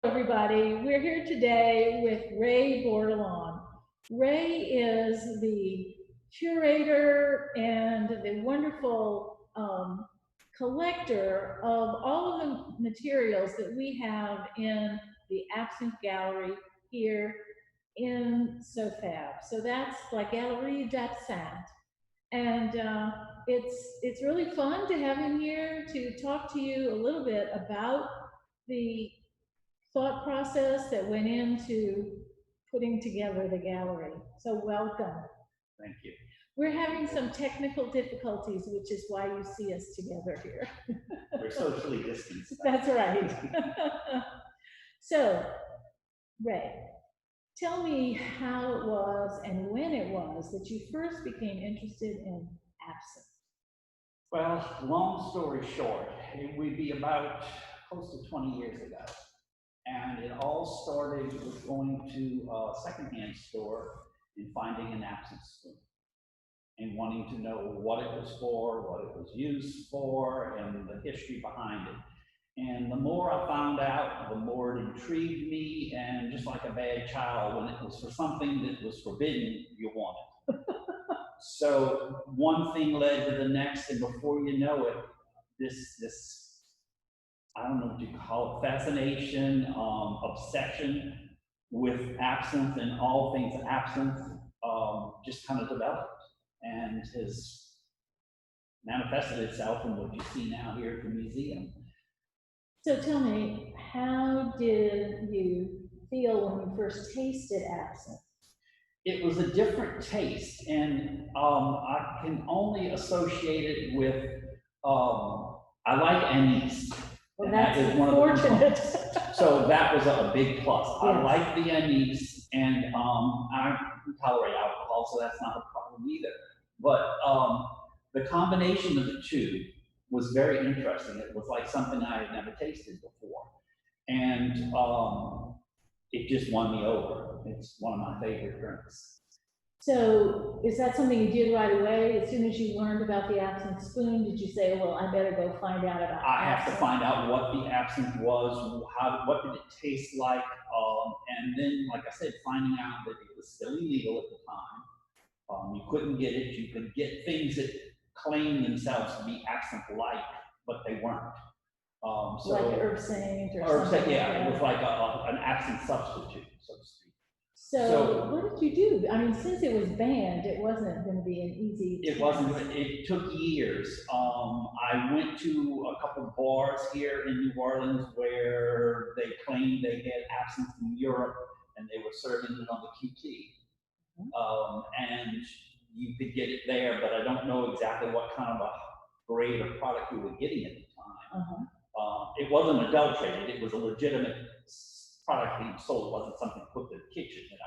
Everybody. We're here today with Ray Bordelon. Ray is the curator and the wonderful collector of all of the materials that we have in the Absinthe Gallery here in SoFAB. So that's La Galerie d'Absinthe. And it's really fun to have him here to talk to you a little bit about the thought process that went into putting together the gallery. So welcome. Thank you. We're having some technical difficulties, which is why you see us together here. We're socially distanced. That's right. So, Ray, tell me how it was and when it was that you first became interested in absinthe. Well, long story short, it would be about close to 20 years ago. And it all started with going to a secondhand store and finding an absinthe spoon and wanting to know what it was for, what it was used for, and the history behind it. And the more I found out, the more it intrigued me, and just like a bad child, when it was for something that was forbidden, you want it. So one thing led to the next, and before you know it, this I don't know what you call it, fascination, obsession with absinthe and all things absinthe just kind of developed and has manifested itself in what you see now here at the museum. So tell me, how did you feel when you first tasted absinthe? It was a different taste, and I can only associate it with, I like anise. Well, that's unfortunate. So that was a big plus. Yes. I like the anise, and I can tolerate alcohol, so that's not a problem either. But the combination of the two was very interesting. It was like something I had never tasted before. And it just won me over. It's one of my favorite drinks. So is that something you did right away? As soon as you learned about the absinthe spoon, did you say, well, I better go find out about I have to find out what the absinthe was, what did it taste like, and then, like I said, finding out that it was still illegal at the time. You couldn't get it. You could get things that claimed themselves to be absinthe-like, but they weren't. So like Absinthe or something. Yeah, like it was like an absinthe substitute, so to speak. So what did you do? I mean, since it was banned, it wasn't going to be an easy task. It wasn't. It took years. I went to a couple bars here in New Orleans where they claimed they had absinthe from Europe and they were serving it on the QT. And you could get it there, but I don't know exactly what kind of a grade of product you were getting at the time. It wasn't adulterated. It was a legitimate product being sold. It wasn't something put in the kitchen that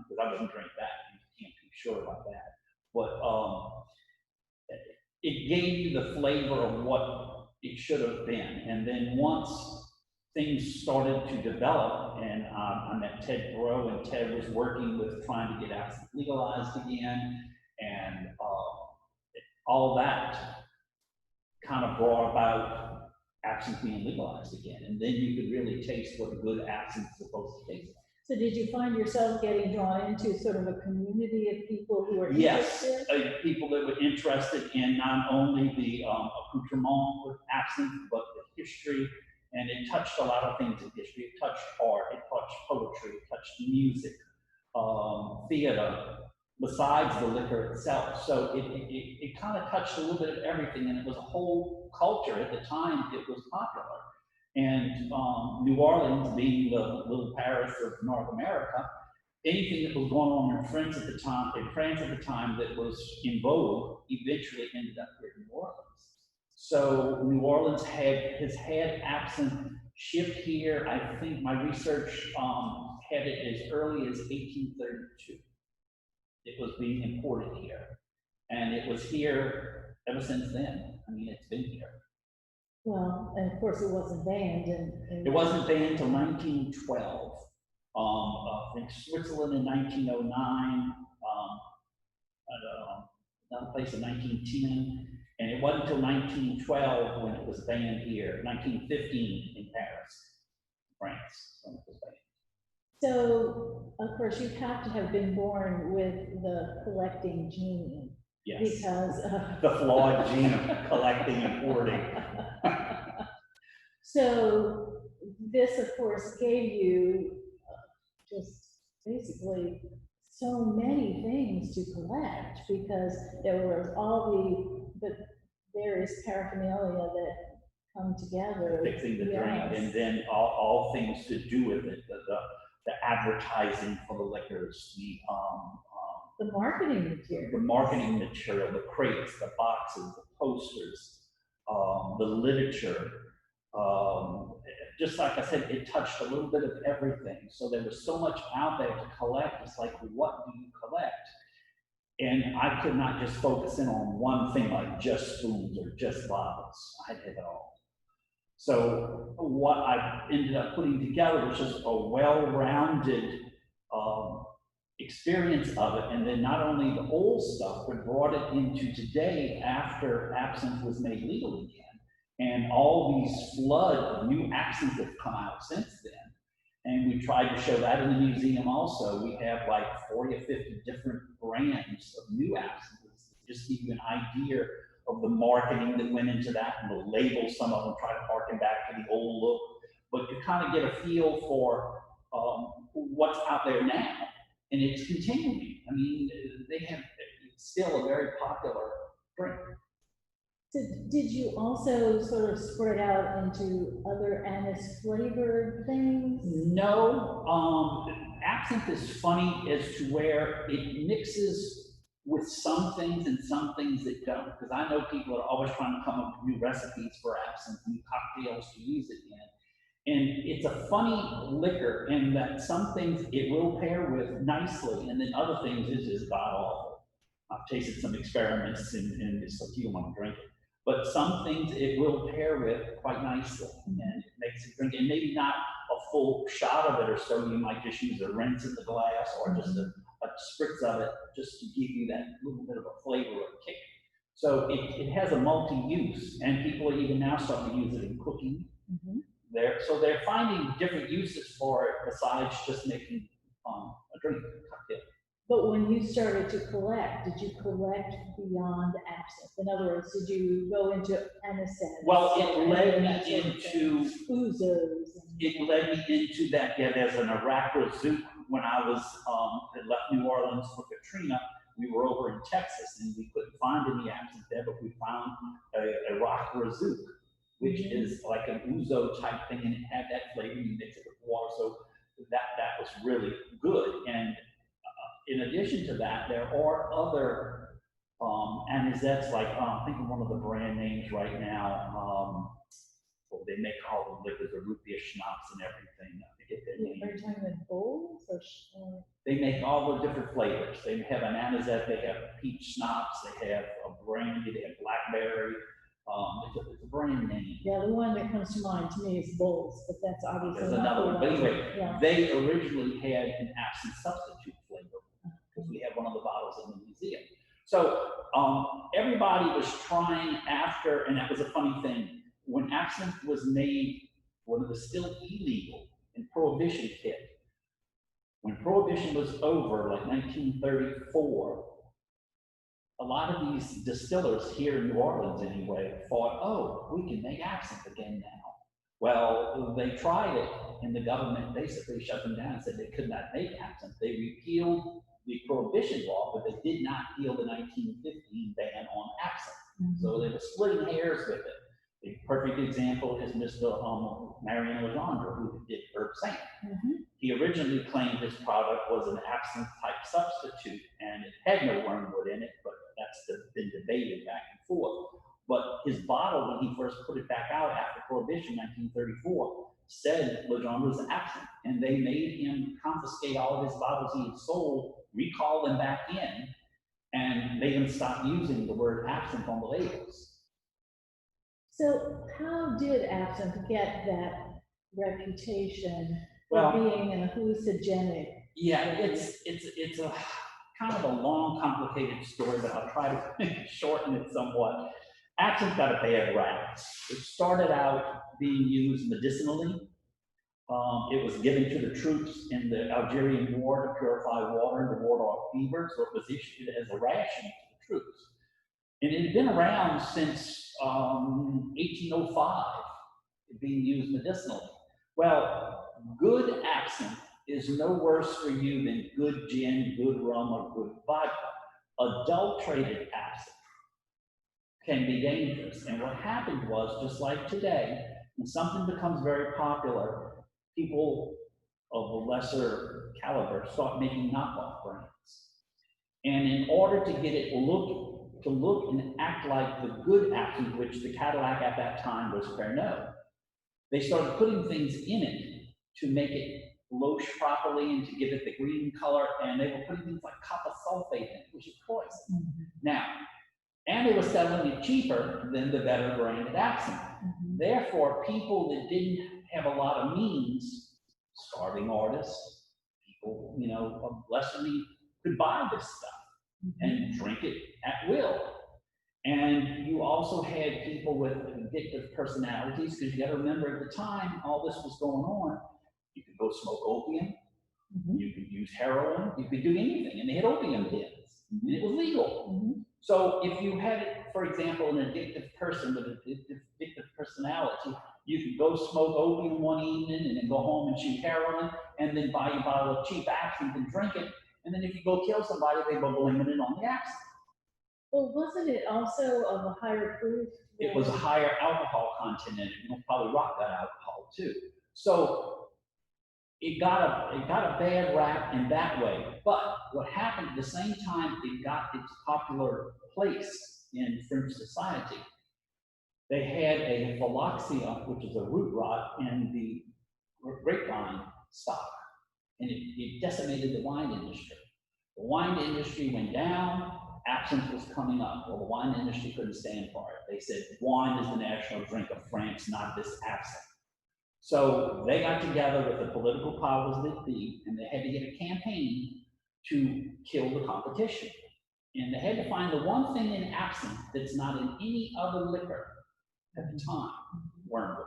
because I wouldn't drink that. You can't be sure about that. But it gave you the flavor of what it should have been. And then once things started to develop, and I met Ted Breaux, and Ted was working with trying to get absinthe legalized again, and all that kind of brought about absinthe being legalized again, and then you could really taste what a good absinthe is supposed to taste like. So did you find yourself getting drawn into sort of a community of people who were interested? Yes, people that were interested in not only the accoutrement with absinthe, but the history, and it touched a lot of things in history. It touched art, it touched poetry, it touched music, theater, besides the liquor itself. So it kind of touched a little bit of everything, and it was a whole culture at the time. It was popular. And New Orleans, being the little Paris of North America, anything that was going on in France at the time that was in vogue eventually ended up here in New Orleans. So New Orleans has had absinthe shipped here. I think my research had it as early as 1832. It was being imported here, and it was here ever since then. I mean, it's been here. Well, and of course it wasn't banned. It wasn't banned until 1912. I think Switzerland in 1909, another place in 1910, and it wasn't until 1912 when it was banned here, 1915 in Paris. France. From Spain. So, of course, you have to have been born with the collecting gene. Yes. Because The flawed gene of collecting and hoarding. So this, of course, gave you just basically so many things to collect, because there were all the various paraphernalia that come together. Fixing the drink, Yes. and then all things to do with it, the advertising for the liquors, The marketing material. the marketing material, the crates, the boxes, the posters, the literature. Just like I said, it touched a little bit of everything. So there was so much out there to collect. It's like, what do you collect? And I could not just focus in on one thing, like just spoons or just bottles. I had it all. So what I ended up putting together was just a well-rounded experience of it. And then not only the old stuff, but brought it into today after absinthe was made legal again. And all these flood of new absinthe have come out since then. And we tried to show that in the museum also. We have like 40 or 50 different brands of new absinthe. Just to give you an idea of the marketing that went into that, and the labels. Some of them try to harken back to the old look, but you kind of get a feel for what's out there now. And it's continuing. I mean, they have, it's still a very popular drink. So did you also sort of spread out into other anise flavored things? No, absinthe is funny as to where it mixes with some things and some things that don't. Because I know people are always trying to come up with new recipes for absinthe, new cocktails to use it in. And it's a funny liquor in that some things it will pair with nicely, and then other things it is god awful. I've tasted some experiments and it's like you don't want to drink it. But some things it will pair with quite nicely, and it makes it drink. And maybe not a full shot of it or so, you might just use a rinse in the glass or just a spritz of it just to give you that little bit of a flavor or kick. So it has a multi-use, and people are even now starting to use it in cooking. So they're finding different uses for it besides just making a drink, a cocktail. But when you started to collect, did you collect beyond absinthe? In other words, did you go into anisette? Well, it led me into ouzos. It led me into that. Yeah, there's an Iraq Razouk. When I was had left New Orleans for Katrina, we were over in Texas and we couldn't find any absinthe there, but we found a Iraq Razouk, which is like an ouzo type thing, and it had that flavor. You mix it with water, so that was really good. And in addition to that, there are other anisettes, like I'm thinking one of the brand names right now. Well, they make all the liquors, the root beer schnapps and everything. I forget their name. Are you talking about bowls or? They make all the different flavors. They have an anisette, they have peach schnapps, they have a brandy, they have blackberry. It's a brand name. Yeah, the one that comes to mind to me is bowls, but that's obviously There's another one. But anyway, yeah. They originally had an absinthe substitute flavor, because we have one of the bottles in the museum. So everybody was trying after, and that was a funny thing, when absinthe was made, when it was still illegal and Prohibition hit, when Prohibition was over, like 1934, a lot of these distillers here in New Orleans anyway thought, oh, we can make absinthe again now. Well, they tried it, and the government basically shut them down and said they could not make absinthe. They repealed the Prohibition law, but they did not repeal the 1915 ban on absinthe. So they were splitting hairs with it. A perfect example is Mr. Marion Legendre, who did Herb Saint. He originally claimed his product was an absinthe type substitute, and it had no wormwood in it, but that's been debated back and forth. But his bottle, when he first put it back out after Prohibition, 1934, said Legendre was absinthe, and they made him confiscate all of his bottles he had sold, recall them back in, and made him stop using the word absinthe on the labels. So how did absinthe get that reputation Well, for being an hallucinogenic? Yeah, it's a kind of a long, complicated story, but I'll try to shorten it somewhat. Absinthe got a bad rap. It started out being used medicinally. It was given to the troops in the Algerian War to purify water and to ward off fever, so it was issued as a ration to the troops. And it had been around since 1805, being used medicinally. Well, good absinthe is no worse for you than good gin, good rum, or good vodka. Adulterated absinthe can be dangerous. And what happened was, just like today, when something becomes very popular, people of a lesser caliber start making knockoff brands. And in order to get it to look and act like the good absinthe, which the Cadillac at that time was Pernod, they started putting things in it to make it loche properly and to give it the green color, and they were putting things like copper sulfate in it, which is poison. Mm-hmm. Now, and they were selling it cheaper than the better branded absinthe. Mm-hmm. Therefore, people that didn't have a lot of means, starving artists, people, you know, of lesser means, could buy this stuff and drink it at will. And you also had people with addictive personalities, because you got to remember at the time all this was going on, you could go smoke opium, you could use heroin, you could do anything, and they had opium dens, and it was legal. So if you had, for example, an addictive person with an addictive personality, you could go smoke opium one evening and then go home and shoot heroin, and then buy a bottle of cheap absinthe and drink it, and then if you go kill somebody, they go blaming it on the absinthe. Well, wasn't it also of a higher proof? It was a higher alcohol content in it. You know, probably rock got alcohol too. So it got a bad rap in that way. But what happened at the same time it got its popular place in French society, they had a phylloxera, which is a root rot in the grapevine stock, and it decimated the wine industry. The wine industry went down. Absinthe was coming up. Well, the wine industry couldn't stand for it. They said, wine is the national drink of France, not this absinthe. So they got together with the political powers that be, and they had to get a campaign to kill the competition. And they had to find the one thing in absinthe that's not in any other liquor at the time, wormwood.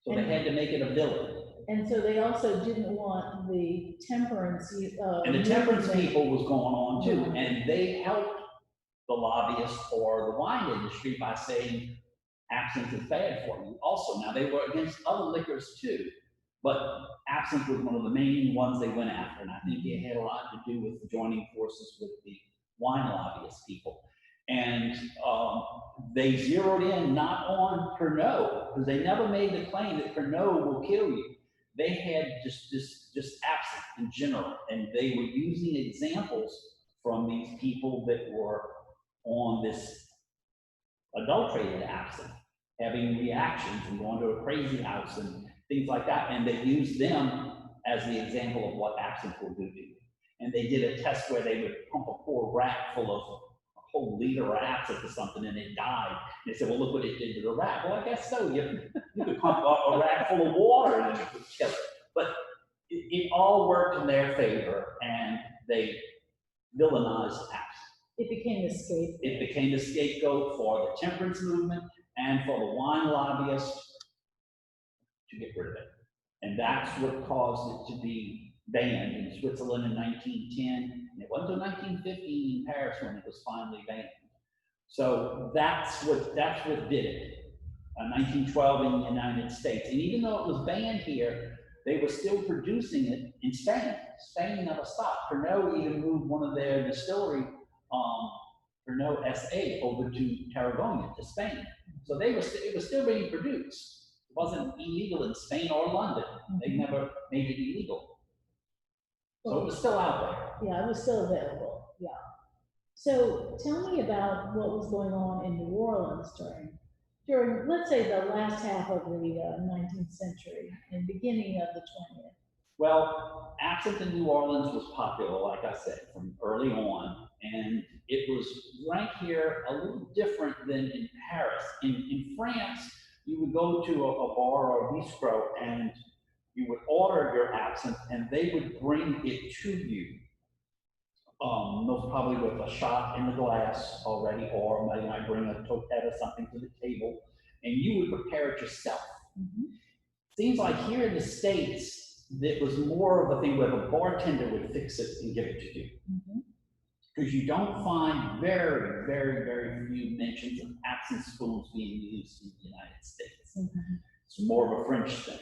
So they had to make it a villain. And so they also didn't want the temperance. And the temperance people was going on too, and they helped the lobbyists for the wine industry by saying absinthe is bad for you. Also, now they were against other liquors too, but absinthe was one of the main ones they went after, and I think it had a lot to do with joining forces with the wine lobbyist people. And they zeroed in not on Pernod, because they never made the claim that Pernod will kill you. They had just absinthe in general, and they were using examples from these people that were on this adulterated absinthe, having reactions and going to a crazy house and things like that, and they used them as the example of what absinthe will do to you. And they did a test where they would pump a poor rat full of a whole liter of absinthe or something, and it died. And they said, well, look what it did to the rat. Well, I guess so. You could pump a rat full of water and it would kill it. But it all worked in their favor, and they villainized absinthe. It became the scapegoat. It became the scapegoat for the temperance movement and for the wine lobbyists to get rid of it. And that's what caused it to be banned in Switzerland in 1910. And it wasn't until 1915 in Paris when it was finally banned. So that's what did it. 1912 in the United States. And even though it was banned here, they were still producing it in Spain. Spain never stopped. Pernod even moved one of their distillery, Pernod SA, over to Tarragona, to Spain. So it was still being produced. It wasn't illegal in Spain or London. They never made it illegal. So it was still out there. Yeah, it was still available, yeah. So tell me about what was going on in New Orleans during, let's say, the last half of the 19th century and beginning of the 20th. Well, absinthe in New Orleans was popular, like I said, from early on, and it was ranked here a little different than in Paris. In France, you would go to a bar or a bistro, and you would order your absinthe, and they would bring it to you. Most probably with a shot in the glass already, or they might bring a topette or something to the table, and you would prepare it yourself. Seems like here in the States, it was more of a thing where the bartender would fix it and give it to you. Because you don't find very, very, very few mentions of absinthe spoons being used in the United States. It's more of a French thing.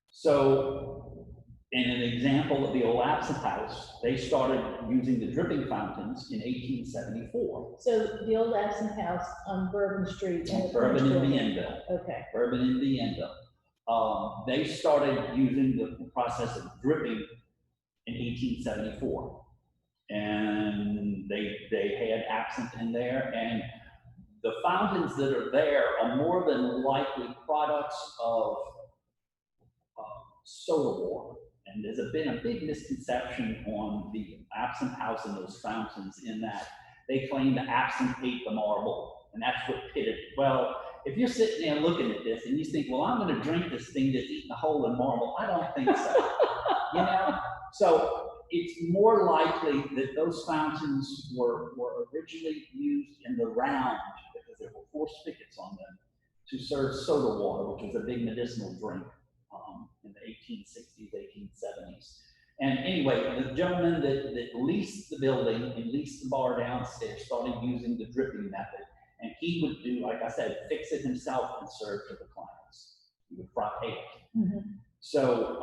So, in an example of the old absinthe house, they started using the dripping fountains in 1874. So the old absinthe house on Bourbon Street. Bourbon in Bienville. Okay. Bourbon in Bienville. They started using the process of dripping in 1874. And they had absinthe in there, and the fountains that are there are more than likely products of soda water. And there's been a big misconception on the absinthe house and those fountains in that they claim the absinthe ate the marble, and that's what pitted it. Well, if you're sitting there looking at this and you think, well, I'm going to drink this thing that's eating a hole in marble, I don't think so. You know? So it's more likely that those fountains were originally used in the round, because there were 4 spigots on them, to serve soda water, which was a big medicinal drink in the 1860s, 1870s. And anyway, the gentleman that leased the building and leased the bar downstairs started using the dripping method. And he would do, like I said, fix it himself and serve to the clients. He would frappe it. So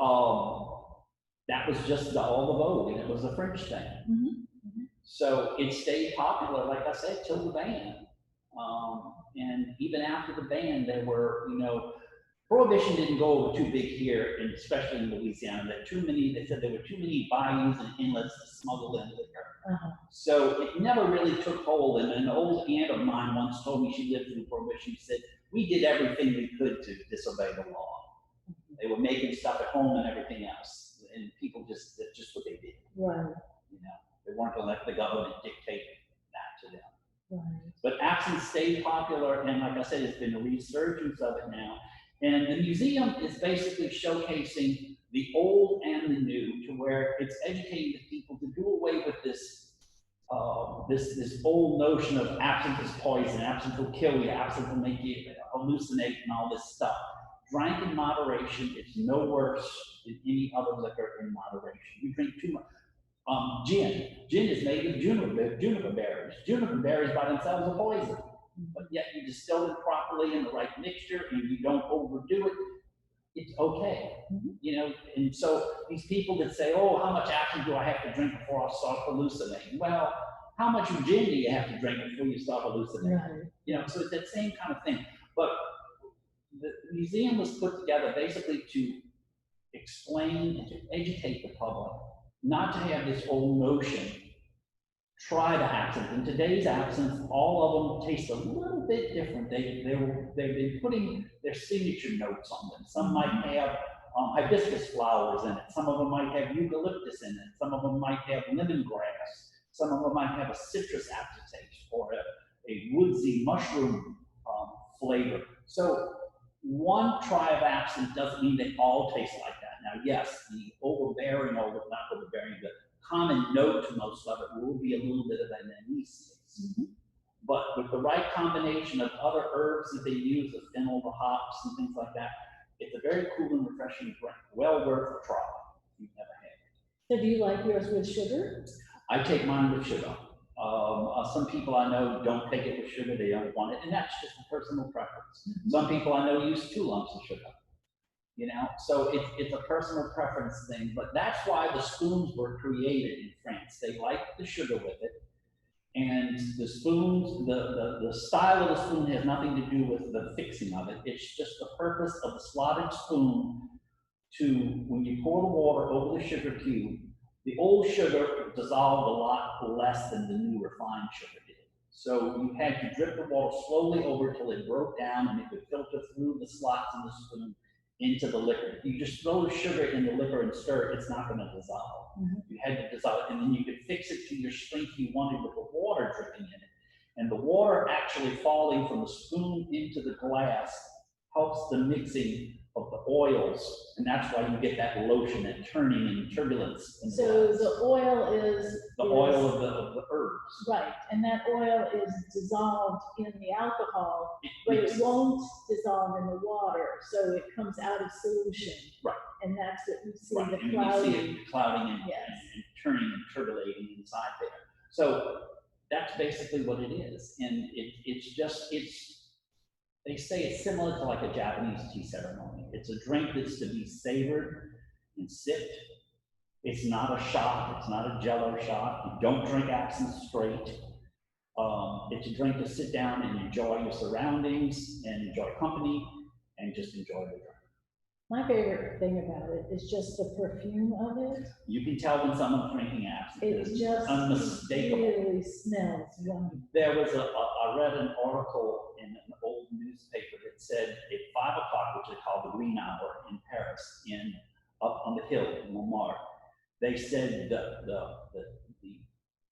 that was just all the vogue, and it was a French thing. So it stayed popular, like I said, till the ban. And even after the ban, there were, you know, Prohibition didn't go over too big here, and especially in Louisiana. They said there were too many bayous and inlets to smuggle in liquor. So it never really took hold. And an old aunt of mine once told me, she lived through Prohibition, she said, we did everything we could to disobey the law. They were making stuff at home and everything else. And people that's just what they did. Right. You know, they weren't going to let the government dictate that to them. Right. But absinthe stayed popular, and like I said, it's been a resurgence of it now. And the museum is basically showcasing the old and the new, to where it's educating the people to do away with this this old notion of absinthe is poison, absinthe will kill you, absinthe will make you hallucinate, and all this stuff. Drank in moderation, it's no worse than any other liquor in moderation. You drink too much. Gin is made of juniper berries. Juniper berries by themselves are poison. But yet you distill it properly in the right mixture and you don't overdo it, it's okay. You know, and so these people that say, oh, how much absinthe do I have to drink before I start hallucinating? Well, how much gin do you have to drink before you start hallucinating? Right. You know, so it's that same kind of thing. But the museum was put together basically to explain and to educate the public, not to have this old notion. Try the absinthe. In today's absinthe, all of them taste a little bit different. They've been putting their signature notes on them. Some might have hibiscus flowers in it. Some of them might have eucalyptus in it. Some of them might have lemongrass. Some of them might have a citrus aftertaste or a woodsy mushroom flavor. So one try of absinthe doesn't mean they all taste like that. Now, yes, the overbearing, or not overbearing, but common note to most of it will be a little bit of an anise. But with the right combination of other herbs that they use, the fennel, the hops, and things like that, it's a very cool and refreshing drink. Well worth a try if you've never had it. So do you like yours with sugar? I take mine with sugar. Some people I know don't take it with sugar, they don't want it, and that's just a personal preference. Some people I know use 2 lumps of sugar. You know, so it's a personal preference thing, but that's why the spoons were created in France. They liked the sugar with it, and the spoons, the style of the spoon has nothing to do with the fixing of it. It's just the purpose of the slotted spoon to, when you pour the water over the sugar cube, the old sugar dissolved a lot less than the new refined sugar did. So you had to drip the water slowly over till it broke down and it could filter through the slots in the spoon into the liquor. If you just throw the sugar in the liquor and stir it, it's not going to dissolve. You had to dissolve it, and then you could fix it to your strength you wanted with the water dripping in it. And the water actually falling from the spoon into the glass helps the mixing of the oils, and that's why you get that lotion and turning and turbulence. So the oil is the oil of the herbs. Right, and that oil is dissolved in the alcohol, but it won't dissolve in the water. so it comes out of solution. Right. And that's what you see, Right. the And cloudy. you see it clouding and, Yes. and turning and turbulating inside there. So that's basically what it is. And they say it's similar to like a Japanese tea ceremony. It's a drink that's to be savored and sipped. It's not a shot, it's not a jello shot. You don't drink absinthe straight. It's a drink to sit down and enjoy your surroundings and enjoy company and just enjoy the drink. My favorite thing about it is just the perfume of it. You can tell when someone's drinking absinthe. It just unmistakable. really smells wonderful. There was I read an article in an old newspaper that said at 5 o'clock, which is called the Green Hour in Paris, up on the hill in Montmartre, they said the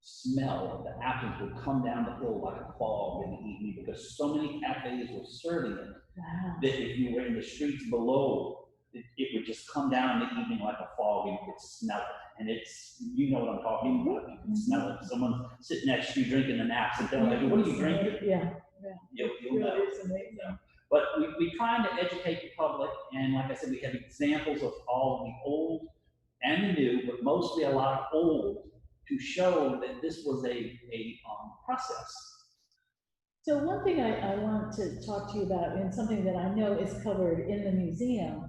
smell of the absinthe would come down the hill like a fog in the evening because so many cafes were serving it. Wow. That if you were in the streets below, it would just come down in the evening like a fog and you could smell it. And you know what I'm talking about, you can smell it. Someone sitting next to you drinking an absinthe, they're like, what are you drinking? Yeah. You'll know. It's amazing. But we're trying to educate the public, and like I said, we have examples of all the old and the new, but mostly a lot of old, to show that this was a process. So one thing I want to talk to you about, and something that I know is covered in the museum,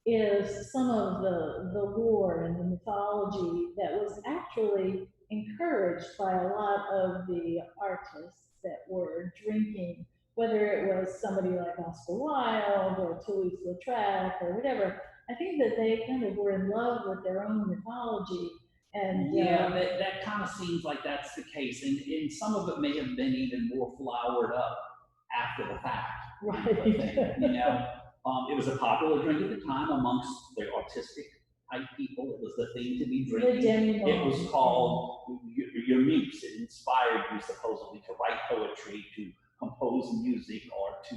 is some of the lore and the mythology that was actually encouraged by a lot of the artists that were drinking, whether it was somebody like Oscar Wilde or Toulouse-Lautrec or whatever. I think that they kind of were in love with their own mythology. And yeah, that kind of seems like that's the case, and some of it may have been even more flowered up after the fact. right. You know, it was a popular drink at the time amongst the artistic type people. It was the thing to be drinking. It was called your muse. It inspired you supposedly to write poetry, to compose music, or to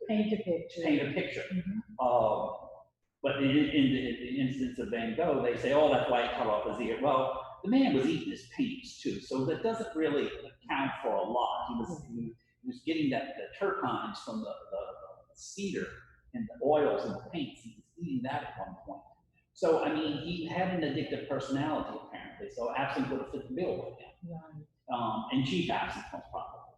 paint a picture. Mm-hmm. But in the instance of Van Gogh, they say, oh, that's why it cut off his ear. Well, the man was eating his paints too, so that doesn't really account for a lot. He was getting the terpenes from the cedar and the oils and the paints. He was eating that at one point. So, I mean, he had an addictive personality, apparently, so absinthe would have fit the bill with him. Right. And cheap absinthe, most probably.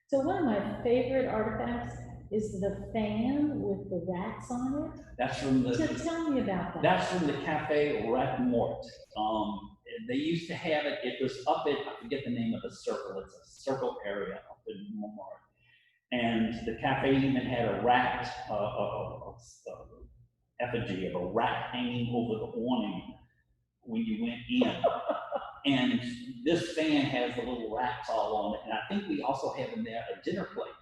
So one of my favorite artifacts is the fan with the rats on it. That's from the. So tell me about that. That's from the Cafe Rat Mort. They used to have it. It was up at, I forget the name of the circle. It's a circle area up in Montmartre. And the cafe even had a rat, effigy of a rat hanging over the awning when you went in. And this fan has the little rats all on it. And I think we also have in there a dinner plate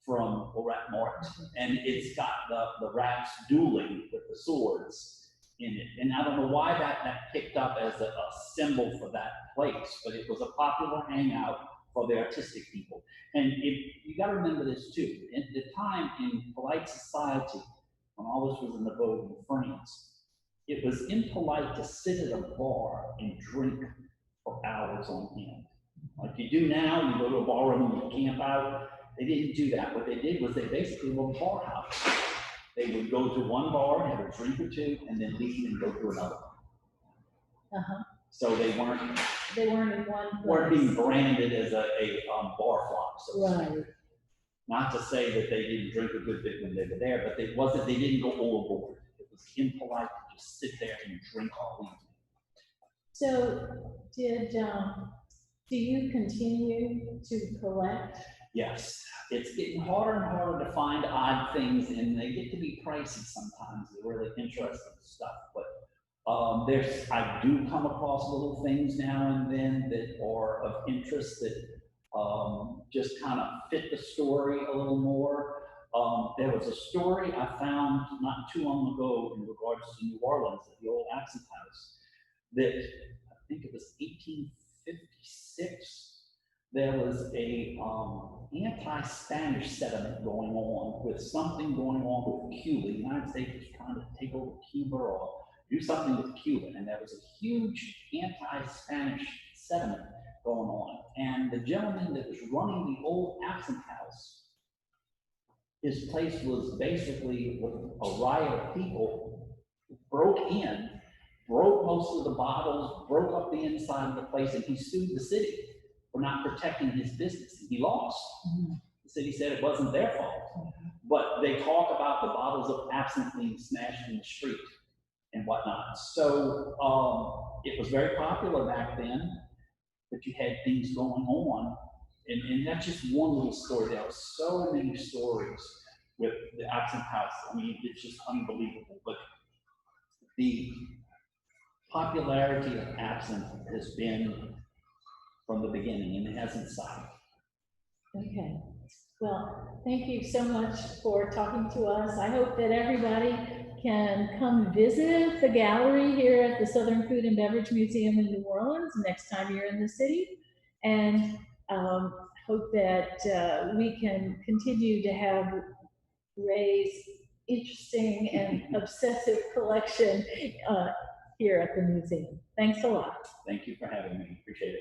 from Rat Mort, and it's got the rats dueling with the swords in it. And I don't know why that picked up as a symbol for that place, but it was a popular hangout for the artistic people. And you got to remember this too. At the time in polite society, when all this was in the vogue in France, it was impolite to sit at a bar and drink for hours on end. Like you do now, you go to a bar room and you camp out. They didn't do that. What they did was they basically were a bar house. They would go to one bar, have a drink or two, and then leave and go to another. So they weren't in one place. Weren't being branded as a bar flop. So right. Not to say that they didn't drink a good bit when they were there, but they didn't go overboard. It was impolite to just sit there and drink all evening. So do you continue to collect? Yes, it's getting harder and harder to find odd things, and they get to be pricey sometimes. They're really interesting stuff, but I do come across little things now and then that are of interest that just kind of fit the story a little more. There was a story I found not too long ago in regards to New Orleans at the old Absinthe House that I think it was 1856. There was a anti-Spanish sentiment going on with something going on with Cuba. The United States was trying to take over Cuba or do something with Cuba, and there was a huge anti-Spanish sentiment going on. And the gentleman that was running the old Absinthe House his place was basically with a riot of people, broke in, broke most of the bottles, broke up the inside of the place, and he sued the city for not protecting his business. He lost. The city said it wasn't their fault. But they talk about the bottles of absinthe being smashed in the street and whatnot. So it was very popular back then, but you had things going on. And that's just one little story. There are so many stories with the Absinthe House. I mean, it's just unbelievable. But the popularity of absinthe has been from the beginning, and it hasn't stopped. Okay. Well, thank you so much for talking to us. I hope that everybody can come visit the gallery here at the Southern Food and Beverage Museum in New Orleans next time you're in the city. And hope that we can continue to have Ray's interesting and obsessive collection here at the museum. Thanks a lot. Thank you for having me. Appreciate it.